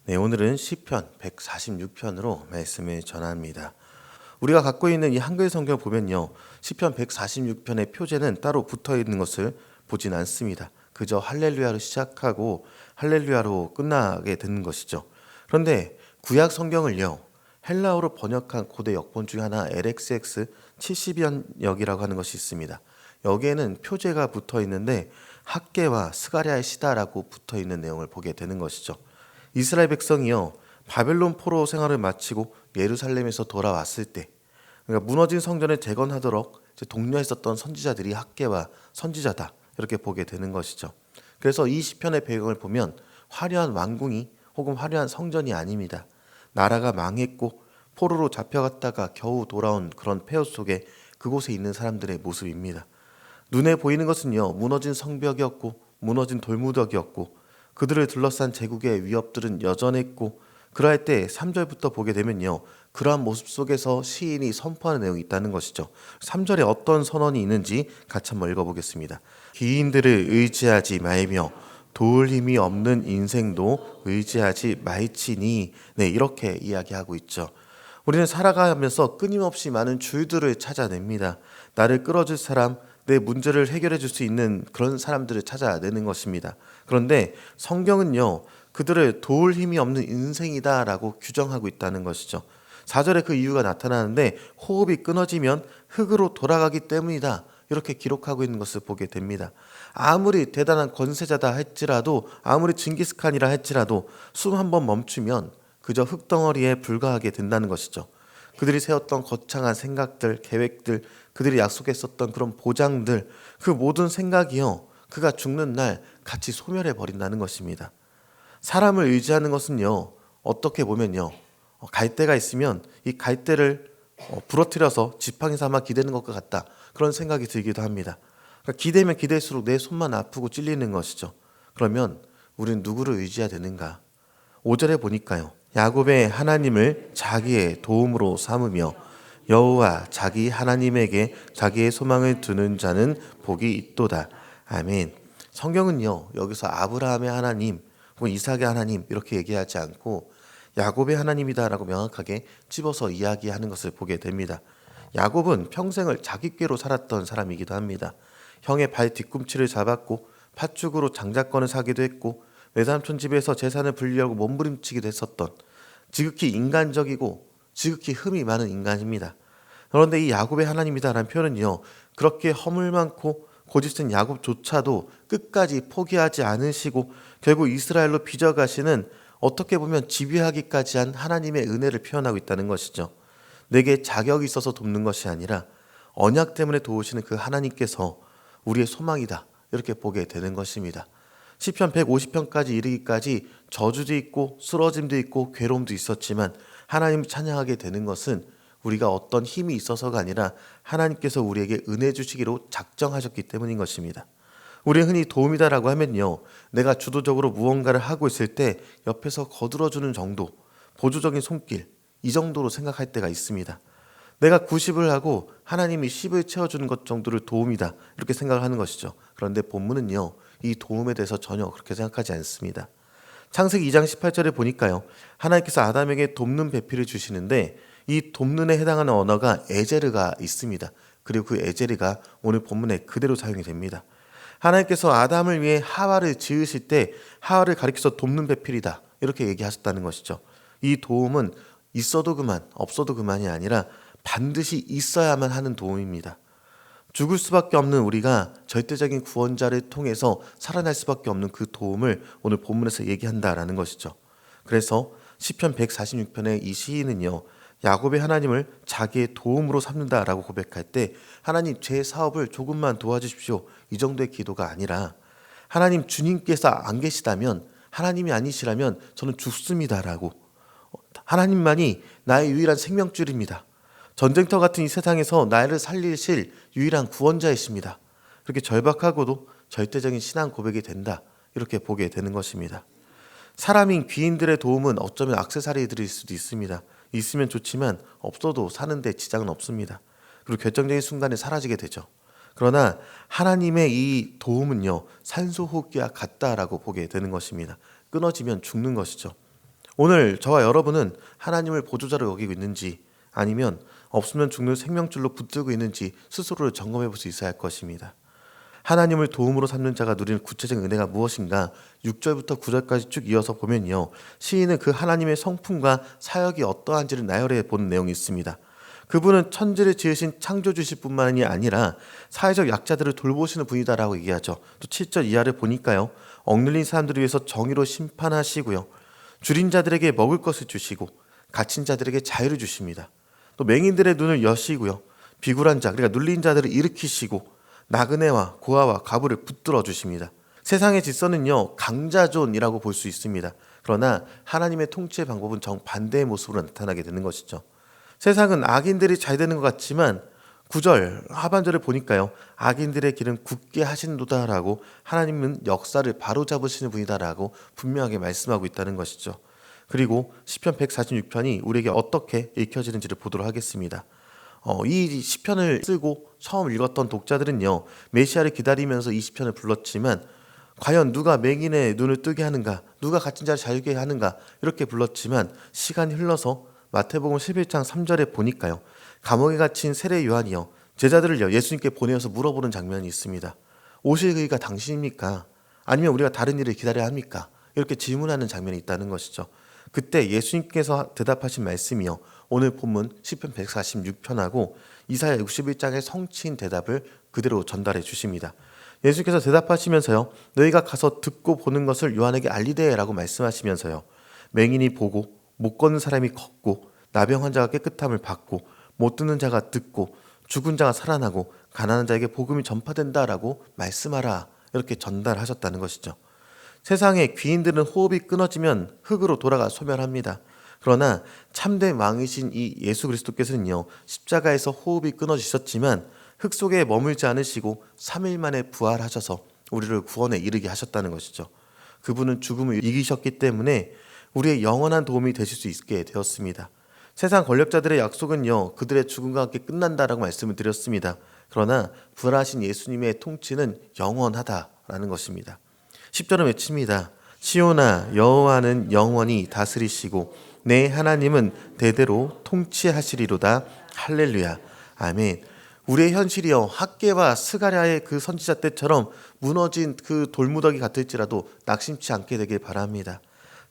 네, 오늘은 시편 146편으로 말씀을 전합니다. 우리가 갖고 있는 이 한글 성경을 보면요, 시편 146편의 표제는 따로 붙어 있는 것을 보진 않습니다. 그저 할렐루야로 시작하고 할렐루야로 끝나게 되는 것이죠. 그런데 구약 성경을요, 헬라어로 번역한 고대 역본 중에 하나 LXX 70연역이라고 하는 것이 있습니다. 여기에는 표제가 붙어 있는데 학개와 스가랴의 시다라고 붙어 있는 내용을 보게 되는 것이죠. 이스라엘 백성이요, 바벨론 포로 생활을 마치고 예루살렘에서 돌아왔을 때, 그러니까 무너진 성전을 재건하도록 독려했었던 선지자들이 학개와 선지자다, 이렇게 보게 되는 것이죠. 그래서 이 시편의 배경을 보면 화려한 왕궁이 혹은 화려한 성전이 아닙니다. 나라가 망했고 포로로 잡혀갔다가 겨우 돌아온 그런 폐허 속에 그곳에 있는 사람들의 모습입니다. 눈에 보이는 것은요, 무너진 성벽이었고 무너진 돌무더기였고 그들을 둘러싼 제국의 위협들은 여전했고, 그러할 때 3절부터 보게 되면요, 그러한 모습 속에서 시인이 선포하는 내용이 있다는 것이죠. 3절에 어떤 선언이 있는지 같이 한번 읽어보겠습니다. 기인들을 의지하지 말며 도울 힘이 없는 인생도 의지하지 말지니. 네, 이렇게 이야기하고 있죠. 우리는 살아가면서 끊임없이 많은 줄들을 찾아냅니다. 나를 끌어줄 사람, 내 문제를 해결해 줄 수 있는 그런 사람들을 찾아내는 것입니다. 그런데 성경은요, 그들을 도울 힘이 없는 인생이다라고 규정하고 있다는 것이죠. 4절에 그 이유가 나타나는데 호흡이 끊어지면 흙으로 돌아가기 때문이다, 이렇게 기록하고 있는 것을 보게 됩니다. 아무리 대단한 권세자다 할지라도, 아무리 징기스칸이라 할지라도 숨 한 번 멈추면 그저 흙덩어리에 불과하게 된다는 것이죠. 그들이 세웠던 거창한 생각들, 계획들, 그들이 약속했었던 그런 보장들, 그 모든 생각이요, 그가 죽는 날 같이 소멸해 버린다는 것입니다. 사람을 의지하는 것은요, 어떻게 보면요, 갈대가 있으면 이 갈대를 부러뜨려서 지팡이 삼아 기대는 것과 같다, 그런 생각이 들기도 합니다. 그러니까 기대면 기댈수록 내 손만 아프고 찔리는 것이죠. 그러면 우리는 누구를 의지해야 되는가? 5절에 보니까요, 야곱의 하나님을 자기의 도움으로 삼으며 여호와 자기 하나님에게 자기의 소망을 두는 자는 복이 있도다. 아멘. 성경은요, 여기서 아브라함의 하나님 혹은 이삭의 하나님 이렇게 얘기하지 않고 야곱의 하나님이다라고 명확하게 집어서 이야기하는 것을 보게 됩니다. 야곱은 평생을 자기 꾀로 살았던 사람이기도 합니다. 형의 발 뒤꿈치를 잡았고 팥죽으로 장자권을 사기도 했고 외삼촌 집에서 재산을 분리하고 몸부림치기도 했었던 지극히 인간적이고 지극히 흠이 많은 인간입니다. 그런데 이 야곱의 하나님이다라는 표현은요, 그렇게 허물 많고 고집센 야곱조차도 끝까지 포기하지 않으시고 결국 이스라엘로 빚어가시는, 어떻게 보면 지배하기까지 한 하나님의 은혜를 표현하고 있다는 것이죠. 내게 자격이 있어서 돕는 것이 아니라 언약 때문에 도우시는 그 하나님께서 우리의 소망이다, 이렇게 보게 되는 것입니다. 시편 150편까지 이르기까지 저주도 있고 쓰러짐도 있고 괴로움도 있었지만 하나님을 찬양하게 되는 것은 우리가 어떤 힘이 있어서가 아니라 하나님께서 우리에게 은혜 주시기로 작정하셨기 때문인 것입니다. 우리는 흔히 도움이다라고 하면요, 내가 주도적으로 무언가를 하고 있을 때 옆에서 거들어주는 정도, 보조적인 손길, 이 정도로 생각할 때가 있습니다. 내가 90을 하고 하나님이 10을 채워주는 것 정도를 도움이다, 이렇게 생각을 하는 것이죠. 그런데 본문은요, 이 도움에 대해서 전혀 그렇게 생각하지 않습니다. 창세기 2장 18절에 보니까요, 하나님께서 아담에게 돕는 배필을 주시는데 이 돕는에 해당하는 언어가 에제르가 있습니다. 그리고 그 에제르가 오늘 본문에 그대로 사용이 됩니다. 하나님께서 아담을 위해 하와를 지으실 때 하와를 가리켜서 돕는 배필이다, 이렇게 얘기하셨다는 것이죠. 이 도움은 있어도 그만, 없어도 그만이 아니라 반드시 있어야만 하는 도움입니다. 죽을 수밖에 없는 우리가 절대적인 구원자를 통해서 살아날 수밖에 없는 그 도움을 오늘 본문에서 얘기한다라는 것이죠. 그래서 시편 146편의 이 시인은요, 야곱의 하나님을 자기의 도움으로 삼는다라고 고백할 때 하나님, 제 사업을 조금만 도와주십시오, 이 정도의 기도가 아니라 하나님, 주님께서 안 계시다면, 하나님이 아니시라면 저는 죽습니다라고, 하나님만이 나의 유일한 생명줄입니다, 전쟁터 같은 이 세상에서 나를 살리실 유일한 구원자이십니다, 그렇게 절박하고도 절대적인 신앙 고백이 된다, 이렇게 보게 되는 것입니다. 사람인 귀인들의 도움은 어쩌면 액세서리들일 수도 있습니다. 있으면 좋지만 없어도 사는데 지장은 없습니다. 그리고 결정적인 순간에 사라지게 되죠. 그러나 하나님의 이 도움은요, 산소호흡기와 같다라고 보게 되는 것입니다. 끊어지면 죽는 것이죠. 오늘 저와 여러분은 하나님을 보조자로 여기고 있는지 아니면 없으면 죽는 생명줄로 붙들고 있는지 스스로를 점검해 볼 수 있어야 할 것입니다. 하나님을 도움으로 삼는 자가 누리는 구체적인 은혜가 무엇인가 6절부터 9절까지 쭉 이어서 보면요. 시인은 그 하나님의 성품과 사역이 어떠한지를 나열해 보는 내용이 있습니다. 그분은 천지를 지으신 창조주실 뿐만이 아니라 사회적 약자들을 돌보시는 분이다라고 얘기하죠. 또 7절 이하를 보니까요. 억눌린 사람들을 위해서 정의로 심판하시고요. 줄인 자들에게 먹을 것을 주시고 갇힌 자들에게 자유를 주십니다. 또 맹인들의 눈을 여시고요. 비굴한 자, 그러니까 눌린 자들을 일으키시고 나그네와 고아와 과부를 붙들어 주십니다. 세상의 질서는요. 강자존이라고 볼 수 있습니다. 그러나 하나님의 통치의 방법은 정반대의 모습으로 나타나게 되는 것이죠. 세상은 악인들이 잘 되는 것 같지만 9절 하반절을 보니까요. 악인들의 길은 굳게 하신도다라고 하나님은 역사를 바로잡으시는 분이다라고 분명하게 말씀하고 있다는 것이죠. 그리고 시편 146편이 우리에게 어떻게 읽혀지는지를 보도록 하겠습니다. 이 시편을 쓰고 처음 읽었던 독자들은요. 메시아를 기다리면서 이 시편을 불렀지만 과연 누가 맹인의 눈을 뜨게 하는가, 누가 갇힌 자를 자유게 하는가 이렇게 불렀지만 시간이 흘러서 마태복음 11장 3절에 보니까요. 감옥에 갇힌 세례 요한이요. 제자들을 예수님께 보내어서 물어보는 장면이 있습니다. 오실 그이가 당신입니까? 아니면 우리가 다른 일을 기다려야 합니까? 이렇게 질문하는 장면이 있다는 것이죠. 그때 예수님께서 대답하신 말씀이요. 오늘 본문 시편 146편하고 이사야 61장의 성취인 대답을 그대로 전달해 주십니다. 예수님께서 대답하시면서요. 너희가 가서 듣고 보는 것을 요한에게 알리되라고 말씀하시면서요. 맹인이 보고 못 걷는 사람이 걷고 나병 환자가 깨끗함을 받고 못 듣는 자가 듣고 죽은 자가 살아나고 가난한 자에게 복음이 전파된다라고 말씀하라 이렇게 전달하셨다는 것이죠. 세상의 귀인들은 호흡이 끊어지면 흙으로 돌아가 소멸합니다. 그러나 참된 왕이신 이 예수 그리스도께서는요. 십자가에서 호흡이 끊어지셨지만 흙 속에 머물지 않으시고 3일 만에 부활하셔서 우리를 구원에 이르게 하셨다는 것이죠. 그분은 죽음을 이기셨기 때문에 우리의 영원한 도움이 되실 수 있게 되었습니다. 세상 권력자들의 약속은요. 그들의 죽음과 함께 끝난다라고 말씀을 드렸습니다. 그러나 부활하신 예수님의 통치는 영원하다라는 것입니다. 10절은 외칩니다. 시온아 여호와는 영원히 다스리시고 내 하나님은 대대로 통치하시리로다. 할렐루야. 아멘. 우리의 현실이요. 학개와 스가랴의 그 선지자 때처럼 무너진 그 돌무더기 같을지라도 낙심치 않게 되길 바랍니다.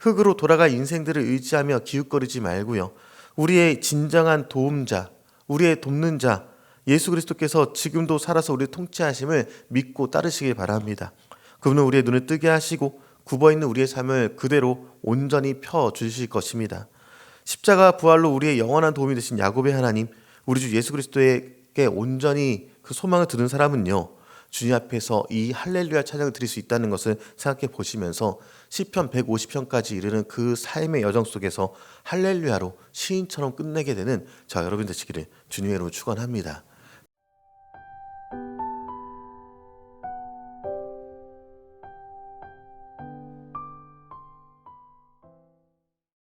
흙으로 돌아갈 인생들을 의지하며 기웃거리지 말고요. 우리의 진정한 도움자, 우리의 돕는 자, 예수 그리스도께서 지금도 살아서 우리를 통치하심을 믿고 따르시길 바랍니다. 그분은 우리의 눈을 뜨게 하시고 굽어있는 우리의 삶을 그대로 온전히 펴주실 것입니다. 십자가 부활로 우리의 영원한 도움이 되신 야곱의 하나님, 우리 주 예수 그리스도에게 온전히 그 소망을 두는 사람은요. 주님 앞에서 이 할렐루야 찬양을 드릴 수 있다는 것을 생각해 보시면서 시편 150편까지 이르는 그 삶의 여정 속에서 할렐루야로 시인처럼 끝내게 되는 저 여러분 되시기를 주님의 이름으로 축원합니다.